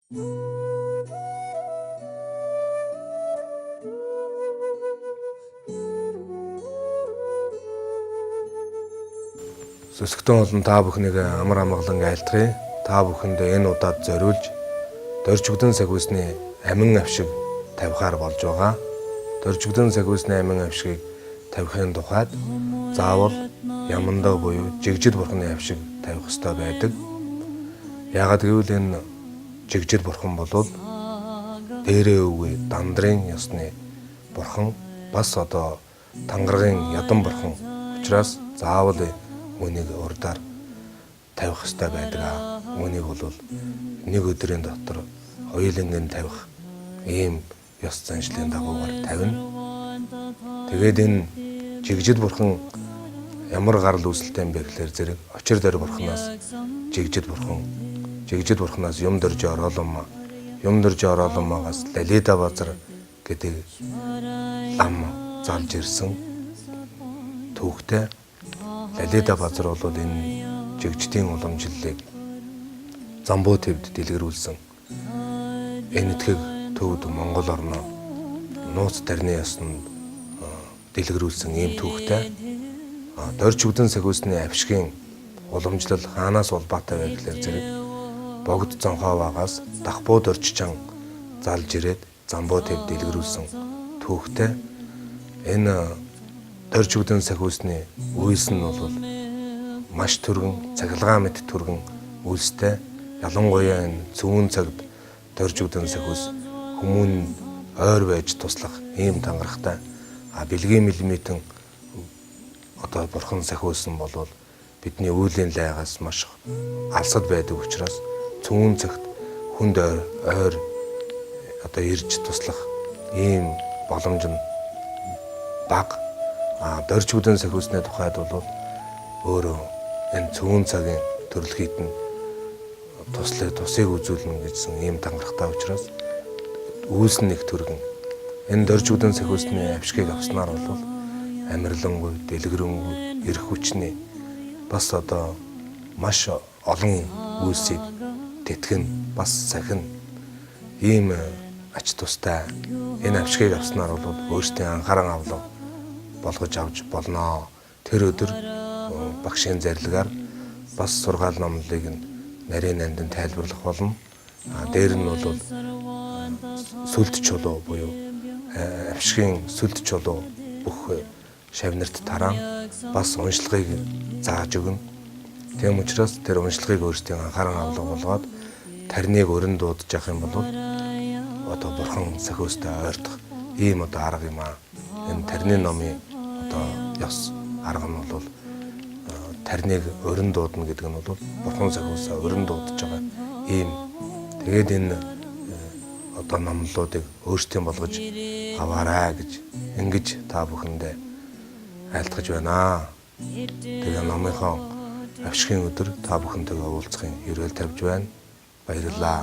Сөсгтэн олон та бүхнийг амар амгалан айлтгая. Та бүхэндээ энэ удаад зориулж дөржигдэн сагвисны амин авшиг тавихаар болж байгаа. Дөржигдэн сагвисны амин авшигыг тавихын тухайд заавал ямандаа буюу жигжид бурхны авшиг тавих ёстой байдаг. Яагаад гэвэл энэ жигжид бурхан болвол дээрээ үгүй дандрын ёсны бурхан бас одоо тангарагын ядан бурхан учраас заавал үүнийг урдаар тавих ёстой байдаг. Үүнийг бол нэг өдрийн дотор хоёулангийн тавих ийм ёс заншлын дагуугаар тавина. Тэгээд энэ жигжид бурхан ямар гарал үүсэлтэй юм бэ гэхээр зэрэг очир дөрв бурханаас жигжид бурханаас юм дөрж орооломоогоос Лалида базар гэдэг ам залж ирсэн түүхтэй. Лалида базар бол энэ жигжидийн уламжлалыг замбуу төвд дэлгэрүүлсэн. Энэ этхэг төвд Монгол орноо нууц тарны ясанд дэлгэрүүлсэн ийм түүхтэй. Дөржигдэн сагвисны авшигын уламжлал хаанаас улбаатай вэ гэхээр зэрэг богд зонхоогоос дахбуу дөрччан залж ирээд замбуу төвд дэлгэрүүлсэн түүхтэй. Энэ дөржигдэн сагвисны үйлс нь бол маш түргэн цахилгаан мэт түргэн үйлстэй. Ялангуяа энэ цөвөн цагт дөржигдэн сагвис хүмүүн ойр байж туслах ийм тангарахтай бэлгийн милиметр одоо бурхан сахиулсан болвол бидний үүлийн лайгаас маш алсад байдаг учраас цөвөн цагт хүнд ойр одоо ирж туслах ийм боломж нь бага. Дөржигдэн сахиулсны тухайд бол өөрөө энэ цөвөн цагийн төрөлхийд нь тусыг үзүүлнэ гэсэн ийм тангарахтай учраас үйлс нэг төргөн энэ дөржигдэн сахиулсны авшигыг авснаар бол амирлангүй, дэлгэрэнгүй, эрх хүчний бас одоо маш олон үйлсийг тэтгэн бас сахин ийм ач тустай энэ авшигыг авснаар бол өөрсдийн анхаарал авлага болгож авч болно. Тэр өдөр багшийн зарилгаар бас сургаал номлолыг нарийн нандин тайлбарлах болно. Дээр нь бол сүлд чулуу буюу авшигын сүлд чулуу бүх шавнарт тараан бас уншлагыг зааж өгнө. Тийм учраас тэр уншлагыг өөрсдийн анхаарал авлага болгоод тарныг өрн дуудаж явах юм бол одоо бурхан сахиустай ойртох ийм одоо арга юм аа. Энэ тарны номын одоо ёс арга нь бол тарныг өрн дуудана гэдэг нь бол бурхан сахиусаа өрн дуудаж байгаа ийм. Тэгээд энэ одоо номлолуудыг өөрсдийн болгож аваарай гэж ингэж та бүхэндээ айлтгаж байна. Тэгээ номынхоо авшигын өдөр та бүхэнтэйгээ уулзахын ерөөл тавьж байна. Баярлалаа.